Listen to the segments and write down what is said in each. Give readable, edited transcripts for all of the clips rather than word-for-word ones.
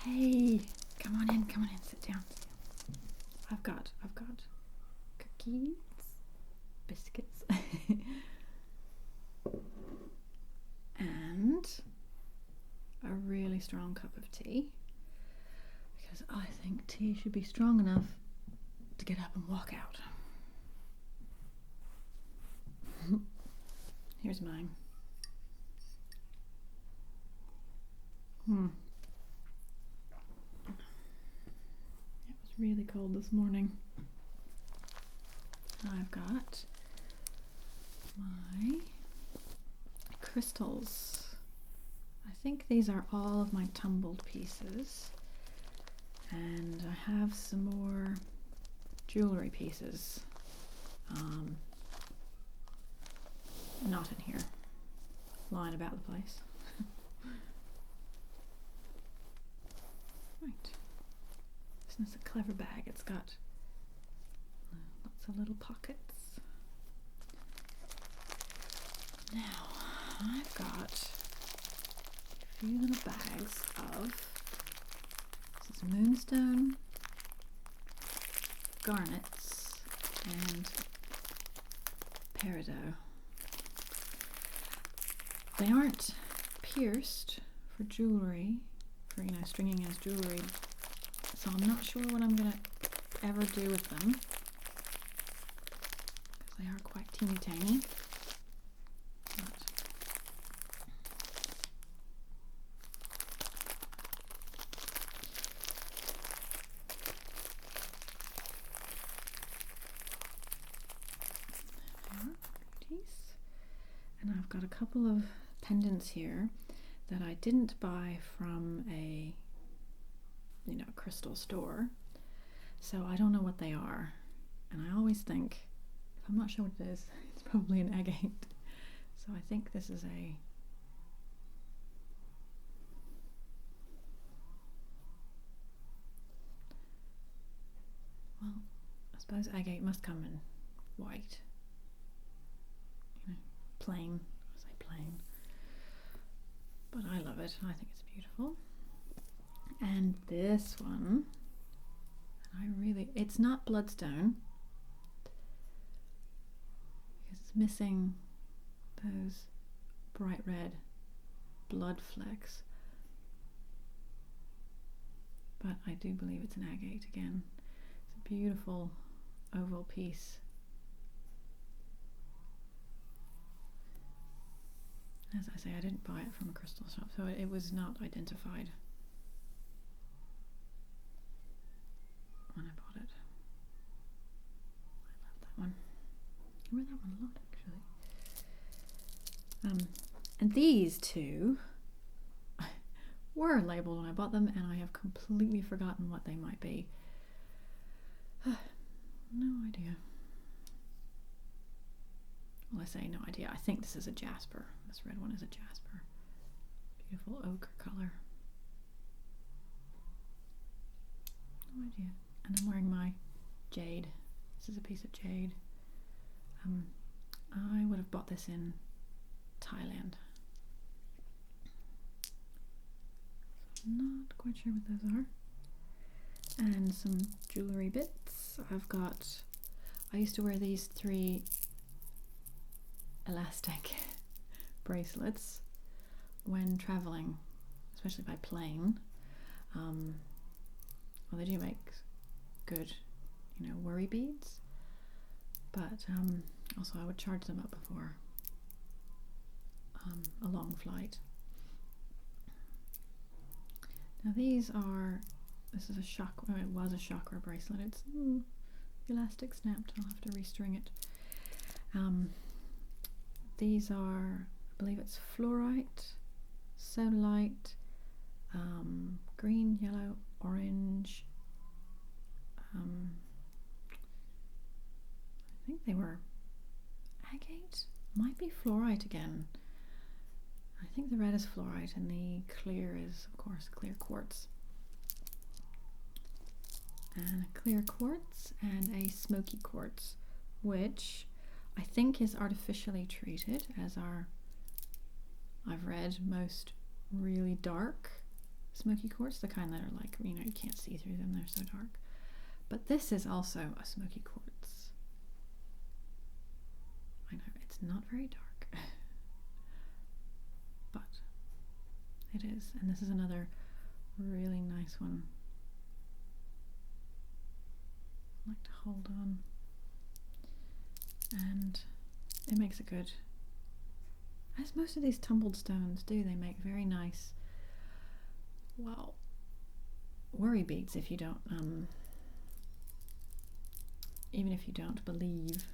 Hey, come on in, sit down. I've got cookies, biscuits, and a really strong cup of tea, because I think tea should be strong enough to get up and walk out. Here's mine. It was really cold this morning. I've got my crystals. I think these are all of my tumbled pieces, and I have some more jewelry pieces, not in here, lying about the place. Right, isn't this a clever bag? It's got lots of little pockets. Now I've got a few little bags of, this is moonstone, garnets, and peridot. They aren't pierced for jewelry, for stringing as jewelry, so I'm not sure what I'm gonna ever do with them, because they are quite teeny tiny. And I've got a couple of pendants here that I didn't buy from a crystal store, so I don't know what they are, and I always think, if I'm not sure what it is, it's probably an agate. So I think this is well, I suppose agate must come in white, plain, I say plain, but I love it. I think it's beautiful. And this one, it's not bloodstone, because it's missing those bright red blood flecks, but I do believe it's an agate again. It's a beautiful oval piece. As I say, I didn't buy it from a crystal shop, so it was not identified when I bought it. I love that one. I wear that one a lot, actually. And these two were labelled when I bought them, and I have completely forgotten what they might be. No idea. Well, I say no idea. I think this is a Jasper. This red one is a Jasper. Beautiful ochre color. No idea. And I'm wearing my Jade. This is a piece of Jade. I would have bought this in Thailand. I'm not quite sure what those are. And some jewelry bits. I used to wear these 3 elastic bracelets when traveling, especially by plane. Well, they do make good, worry beads, but also I would charge them up before a long flight. Now this is a chakra, it was a chakra bracelet. It's elastic snapped. I'll have to restring it. These are, I believe it's fluorite, sodalite, green, yellow, orange. I think they were agate, might be fluorite again. I think the red is fluorite and the clear is, of course, clear quartz. And a clear quartz and a smoky quartz, which I think is artificially treated, as I've read most really dark smoky quartz, the kind that are like, you know, you can't see through them, they're so dark. But this is also a smoky quartz. I know, it's not very dark, but it is. And this is another really nice one. I like to hold on. And it makes a good, as most of these tumbled stones do, they make very nice, well, worry beads if you don't, even if you don't believe,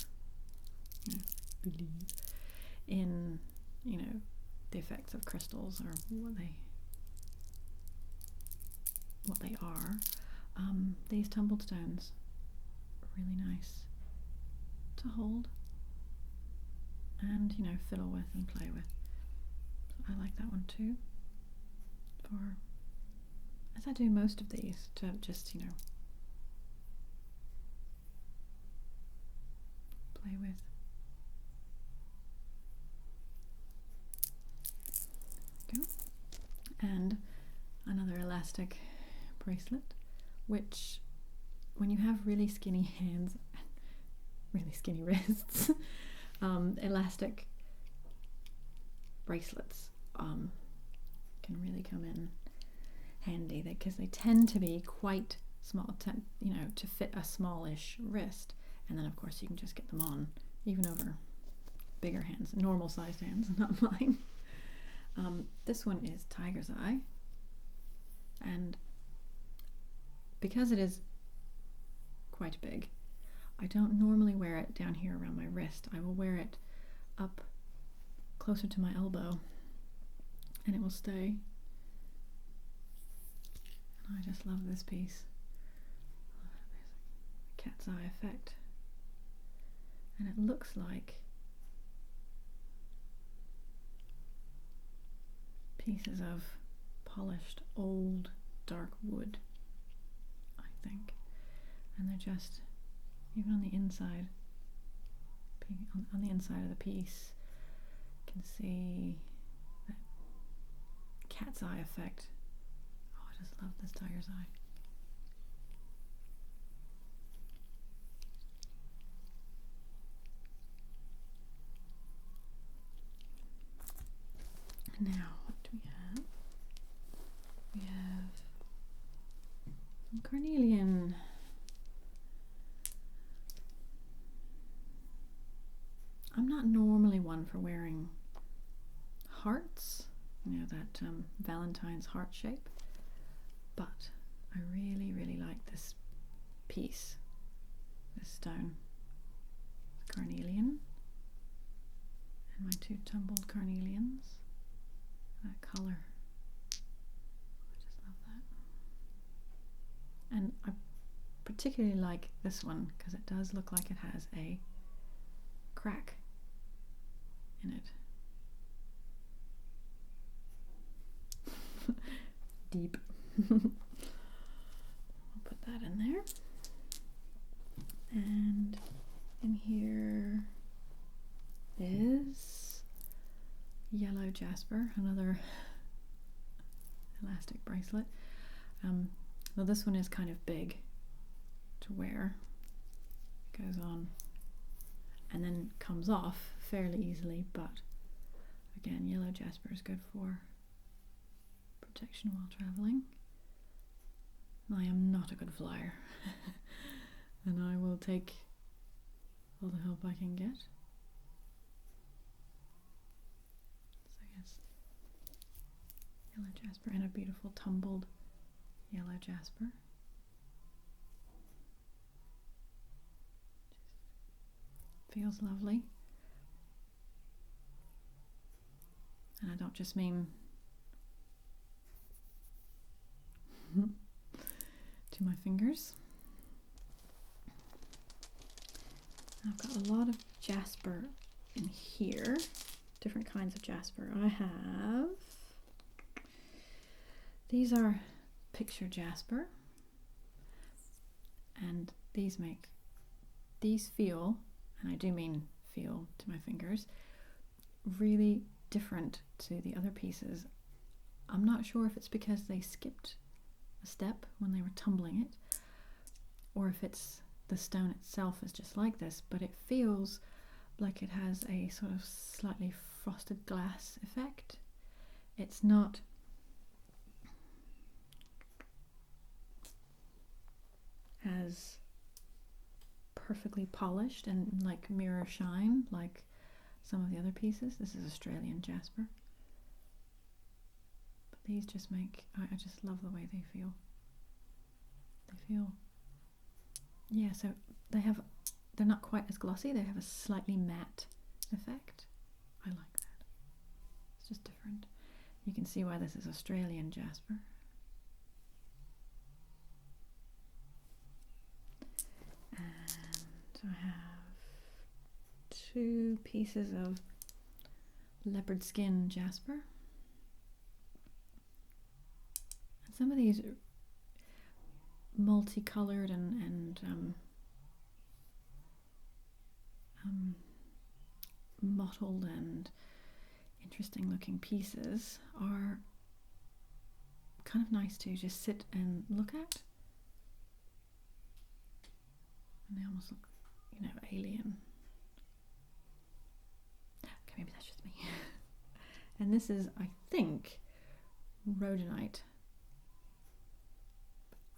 in, you know, the effects of crystals or what they are. These tumbled stones are really nice to hold and, you know, fiddle with and play with. So I like that one too, for, as I do most of these, to just, you know, play with. There we go. And another elastic bracelet, which when you have really skinny hands, really skinny wrists, elastic bracelets can really come in handy, because they tend to be quite small, you know, to fit a smallish wrist. And then of course you can just get them on even over bigger hands, normal sized hands, not mine. This one is Tiger's Eye, and because it is quite big, I don't normally wear it down here around my wrist. I will wear it up closer to my elbow and it will stay. And I just love this piece. Cat's eye effect. And it looks like pieces of polished old dark wood, I think. And they're just, even on the inside, on the inside of the piece, you can see that cat's eye effect. Oh, I just love this tiger's eye. Now, what do we have? We have some Carnelian. I'm not normally one for wearing hearts, you know, that Valentine's heart shape, but I really, really like this piece, this stone. It's Carnelian, and my two tumbled carnelians. That colour, I just love that. And I particularly like this one because it does look like it has a crack in it. Deep. I'll put that in there. And in here is yellow Jasper, another elastic bracelet. Well, this one is kind of big to wear. It goes on and then comes off fairly easily, but again, yellow Jasper is good for protection while traveling. I am not a good flyer and I will take all the help I can get. So yes, yellow Jasper and a beautiful tumbled yellow Jasper. Just feels lovely. And I don't just mean to my fingers. I've got a lot of Jasper in here, different kinds of Jasper. I have, these are picture Jasper, and these feel, and I do mean feel to my fingers, really different to the other pieces I'm not sure if it's because they skipped a step when they were tumbling it, or if it's the stone itself is just like this, but it feels like it has a sort of slightly frosted glass effect. It's not as perfectly polished and like mirror shine like some of the other pieces. This is Australian Jasper. But these just make, I just love the way they feel. They feel, yeah, so they're not quite as glossy, they have a slightly matte effect. I like that. It's just different. You can see why this is Australian Jasper. And I have 2 pieces of leopard skin Jasper. And some of these are multicolored and mottled and interesting looking pieces are kind of nice to just sit and look at. And they almost look, you know, alien. Okay, maybe that's just me. And this is, I think, rhodonite.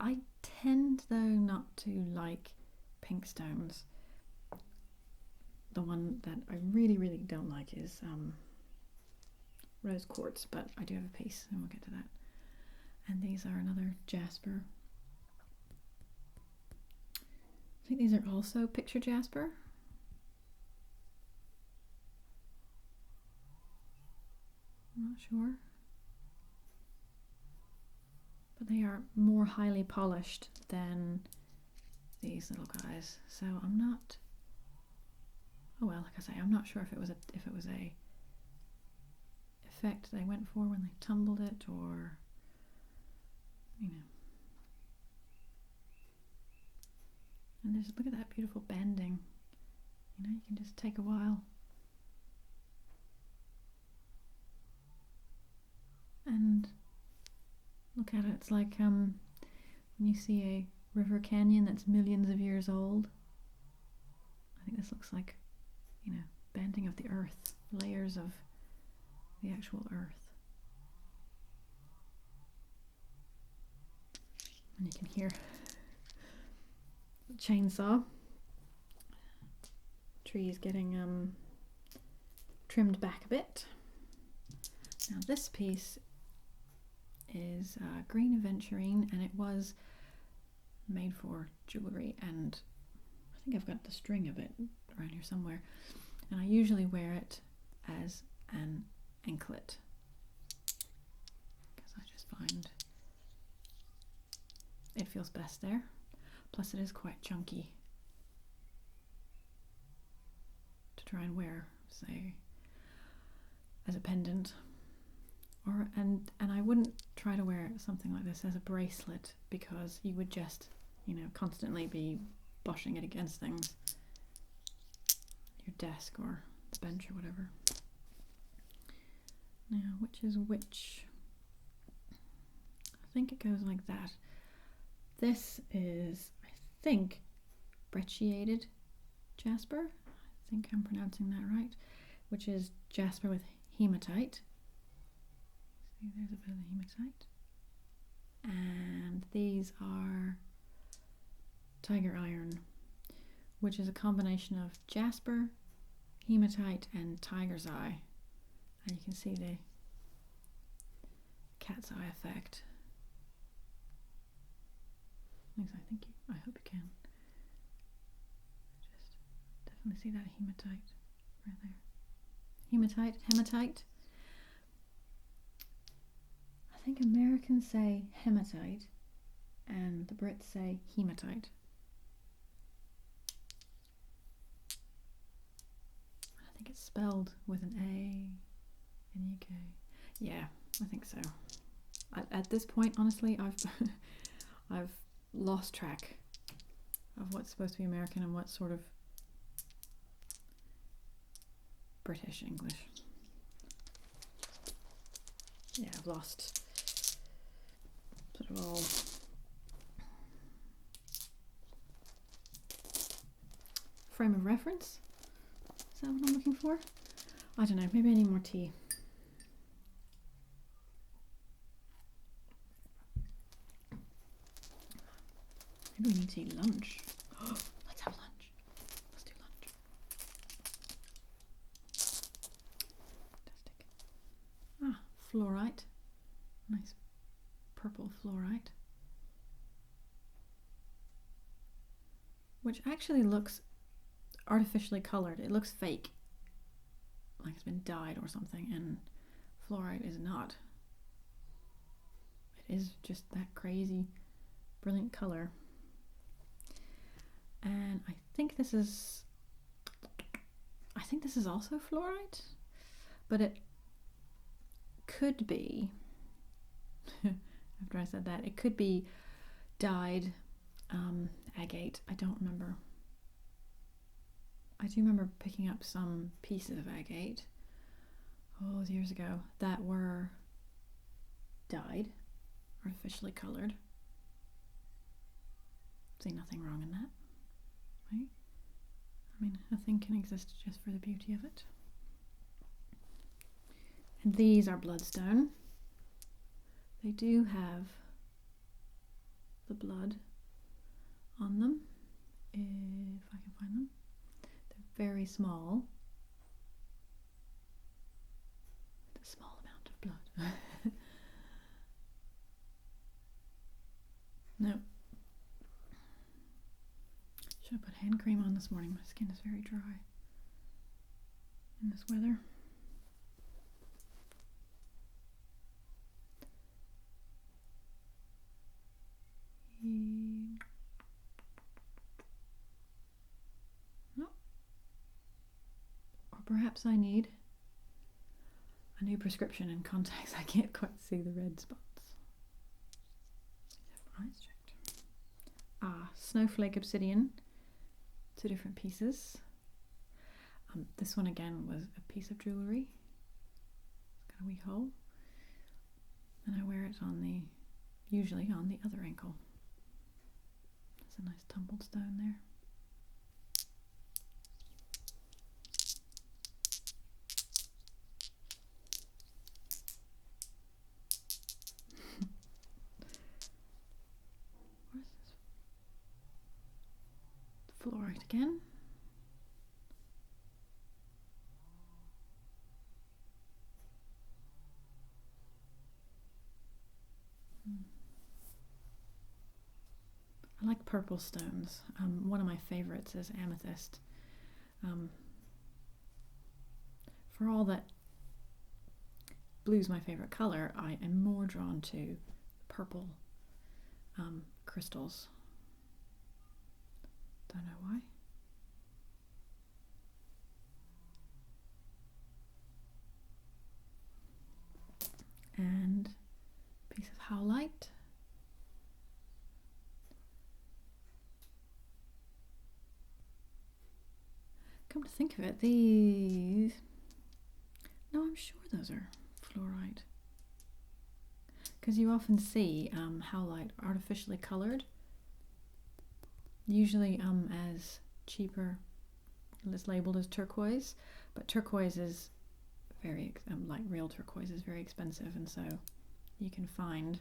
I tend, though, not to like pink stones. The one that I really, really don't like is rose quartz, but I do have a piece, and we'll get to that. And these are another Jasper. I think these are also picture Jasper. I'm not sure. But they are more highly polished than these little guys. So I'm not, oh well, like I say, I'm not sure if it was a effect they went for when they tumbled it, or, you know. And there's, look at that beautiful bending. You know, you can just take a while. And look at it, it's like when you see a river canyon that's millions of years old. I think this looks like, you know, bending of the earth, layers of the actual earth. And you can hear the chainsaw. Trees getting trimmed back a bit. Now this piece is green Aventurine, and it was made for jewellery, and I think I've got the string of it around here somewhere, and I usually wear it as an anklet because I just find it feels best there. Plus it is quite chunky to try and wear, say, as a pendant. Or and I wouldn't try to wear something like this as a bracelet, because you would just, you know, constantly be brushing it against things, your desk or the bench or whatever. Now, which is which? I think it goes like that. This is, I think, brecciated Jasper. I think I'm pronouncing that right, which is Jasper with hematite. See, there's a bit of the hematite. And these are tiger iron, which is a combination of Jasper, hematite, and tiger's eye. And you can see the cat's eye effect. At least I hope you can. Just definitely see that hematite right there. Hematite. I think Americans say hematite and the Brits say hematite. I think it's spelled with an A in UK. Yeah, I think so. At this point, honestly, I've lost track of what's supposed to be American and what's sort of British English. Yeah, I've lost sort of all frame of reference. Is that what I'm looking for? I don't know, maybe I need more tea. Maybe we need to eat lunch. Let's have lunch. Let's do lunch. Fantastic. Ah, fluorite. Nice purple fluorite. Which actually looks artificially colored. It looks fake. Like it's been dyed or something, and fluorite is not. It is just that crazy, brilliant color. And I think this is also fluorite, but it could be, after I said that, it could be dyed agate. I don't remember. I do remember picking up some pieces of agate, years ago, that were dyed, artificially colored. See nothing wrong in that, right? I mean, a thing can exist just for the beauty of it. And these are bloodstone. They do have the blood on them, if I can find them. They're very small. With a small amount of blood. No. Should have put hand cream on this morning. My skin is very dry in this weather. No. Or perhaps I need a new prescription and contacts. I can't quite see the red spots. Eyes checked. Ah, snowflake obsidian. 2 different pieces. This one again was a piece of jewellery. It's got a wee hole. And I wear it usually on the other ankle. There's a nice tumbled stone there. What is this? Fluorite again. I like purple stones. One of my favorites is amethyst. For all that blue's my favorite color, I am more drawn to purple crystals. Don't know why. And a piece of howlite. Come to think of it, these... No, I'm sure those are fluorite. Because you often see howlite artificially colored. Usually as cheaper, it's labeled as turquoise, but turquoise is very, like real turquoise is very expensive, and so you can find,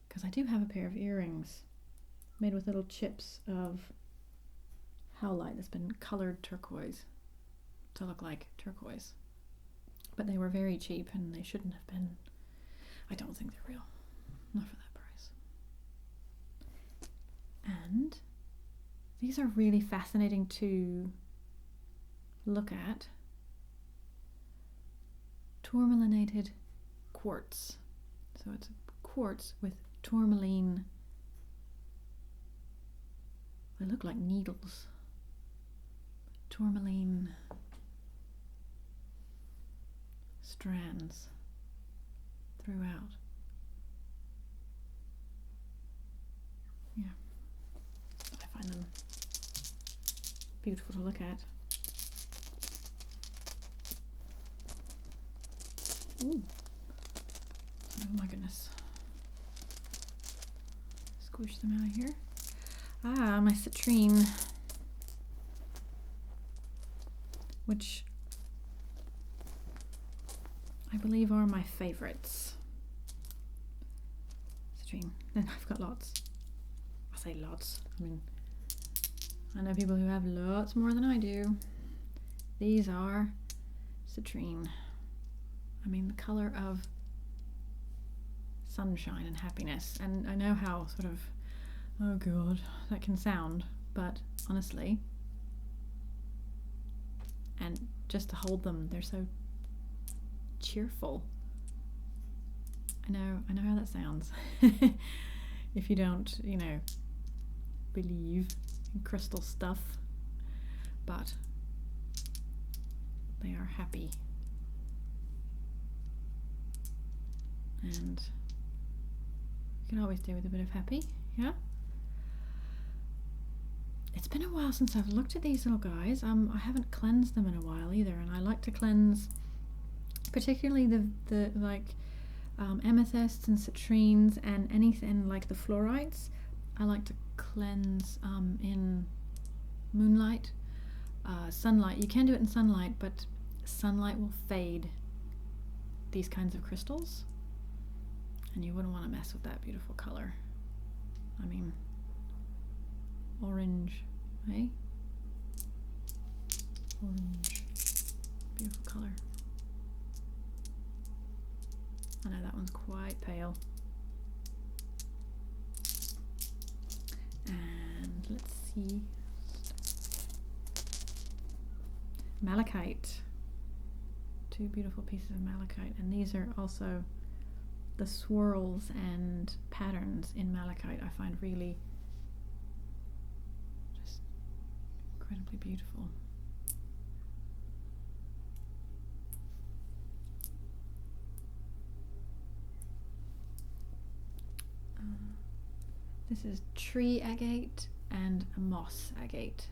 because I do have a pair of earrings made with little chips of howlite that's been colored turquoise to look like turquoise, but they were very cheap and they shouldn't have been. I don't think they're real, not for that price. And these are really fascinating to look at. Tourmalinated quartz. So it's quartz with tourmaline. They look like needles. Tourmaline strands throughout. Yeah, I find them beautiful to look at. Ooh. Oh my goodness. Squish them out of here. Ah, my citrine, which I believe are my favorites. Citrine. Then I've got lots. I say lots. I mean, I know people who have lots more than I do. These are citrine. I mean, the color of sunshine and happiness. And I know how sort of, oh god, that can sound, but honestly, and just to hold them, they're so cheerful. I know how that sounds. If you don't, you know, believe in crystal stuff, but they are happy. And you can always do with a bit of happy, yeah? It's been a while since I've looked at these little guys. I haven't cleansed them in a while either, and I like to cleanse particularly the like amethysts and citrines and anything like the fluorites. I like to cleanse in moonlight, sunlight. You can do it in sunlight, but sunlight will fade these kinds of crystals, and you wouldn't want to mess with that beautiful color. I mean, orange, eh? Orange, beautiful color. I know that one's quite pale. And let's see. Malachite. Two beautiful pieces of malachite. And these are also the swirls and patterns in malachite I find really just incredibly beautiful. This is tree agate and a moss agate,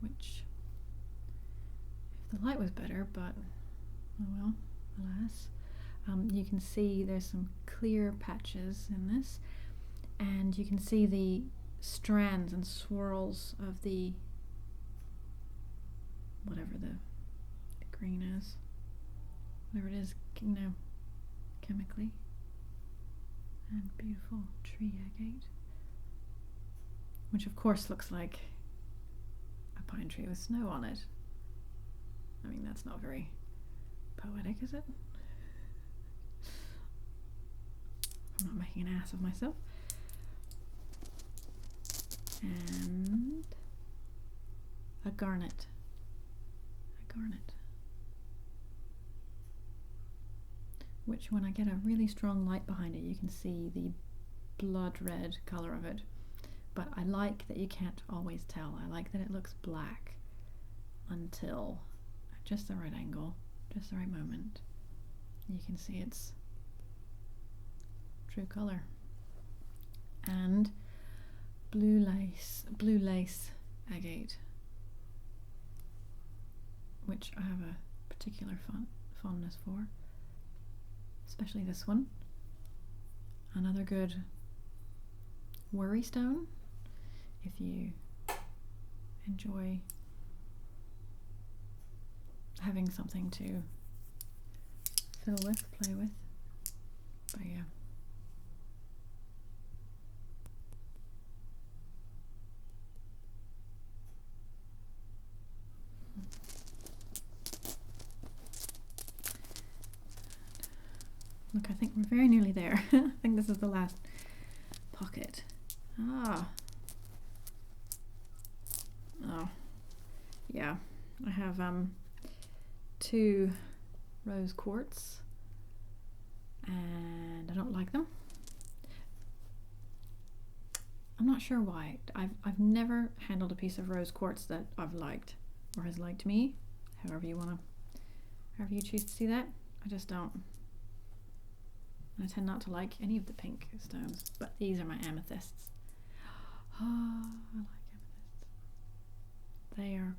which, if the light was better, but oh well, alas. You can see there's some clear patches in this, and you can see the strands and swirls of the whatever the green is, whatever it is, you know, chemically. And beautiful tree agate, which of course looks like a pine tree with snow on it. I mean, that's not very poetic, is it? I'm not making an ass of myself. And a garnet. A garnet. Which, when I get a really strong light behind it, you can see the blood red color of it. But I like that you can't always tell. I like that it looks black until at just the right angle, just the right moment, you can see its true color. And blue lace agate, which I have a particular fondness for. Especially this one. Another good worry stone if you enjoy having something to fill with, play with. But yeah. Look, I think we're very nearly there. I think this is the last pocket. Ah. Oh. Yeah. I have 2 rose quartz, and I don't like them. I'm not sure why. I've never handled a piece of rose quartz that I've liked or has liked me. However you choose to see that. I just don't. I tend not to like any of the pink stones, but these are my amethysts. Oh, I like amethysts. They are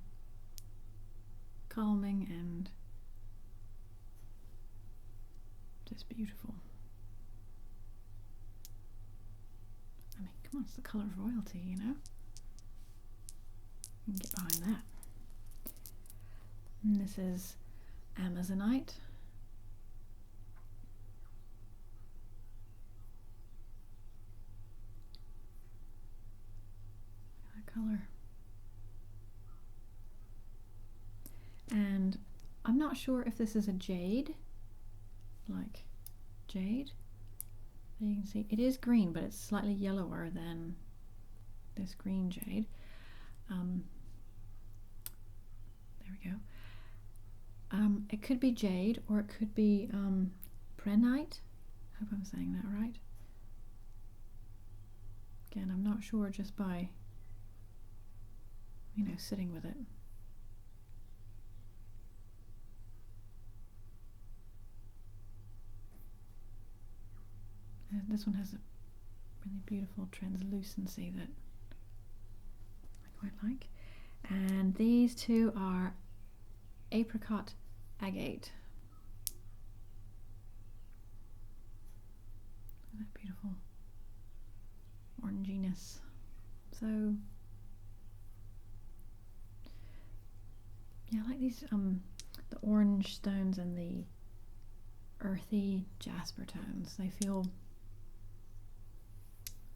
calming and Just beautiful. I mean, come on, it's the colour of royalty, you know? You can get behind that. And this is Amazonite. That colour. And I'm not sure if this is a jade, like jade. There you can see it is green, but it's slightly yellower than this green jade. There we go. It could be jade, or it could be prehnite. I hope I'm saying that right. Again, I'm not sure just by, you know, sitting with it. And this one has a really beautiful translucency that I quite like. And these two are apricot agate. That beautiful oranginess. So yeah, I like these the orange stones and the earthy jasper tones. They feel,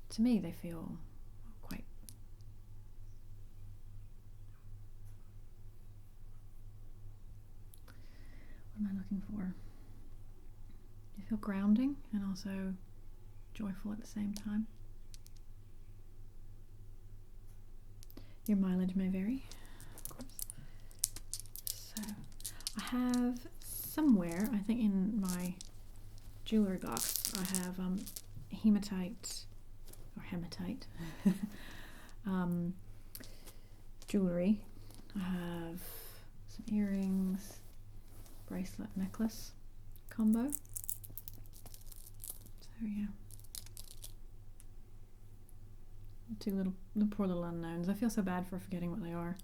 to me, they feel quite what am I looking for? You feel grounding and also joyful at the same time. Your mileage may vary, of course. So I have somewhere, I think in my jewellery box, I have hematite or hematite jewellery. I have some earrings, bracelet, necklace combo. So there we go. The poor little unknowns. I feel so bad for forgetting what they are.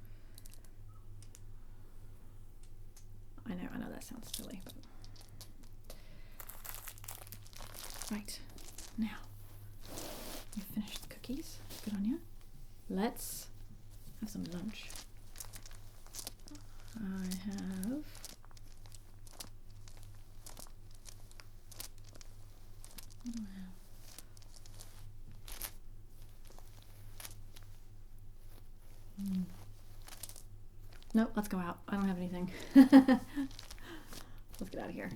I know that sounds silly, but right, now you've finished the cookies. Good on you. Let's have some lunch. I have what do I have? Nope, let's go out. I don't have anything. Let's get out of here.